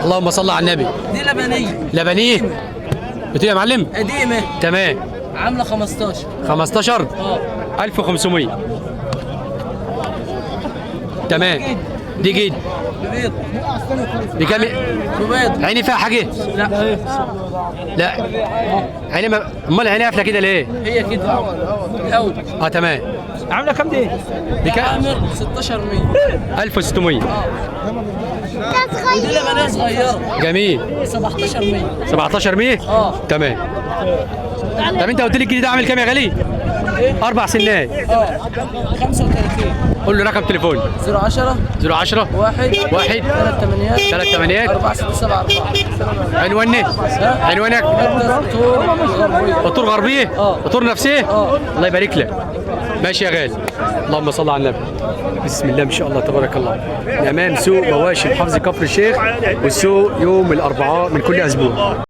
اللهم صل على النبي. دي لبنيه. لبنيه. بتقول يا معلم؟ قديمه. تمام. عامله 15. 15. 1500. تمام. دي جد. ببيض. بكام؟ ببيض. عيني فيها حاجه؟ لا. لا. عيني ما امال عيني قافله كده ليه؟ هي كده الاول. تمام. عامله كام دي؟ بكام؟ عامل 1600. 1600. ودي لبنيه صغيره. جميل. 1700. 1700. تمام. طب انت قلت لي الجديد عامل كام يا غالي؟ 4 سنات. 35. قول له رقم تليفون. 010 010 1 1 3 8 4 6 7 4. عنوانك؟ عنوانك؟ عطور غربيه؟ عطور نفسيه؟ الله يبارك لك. ماشي يا غالي. اللهم صل على النبي. بسم الله ما شاء الله تبارك الله. امام سوق مواشي محافظه كفر الشيخ، والسوق يوم الاربعاء من كل اسبوع.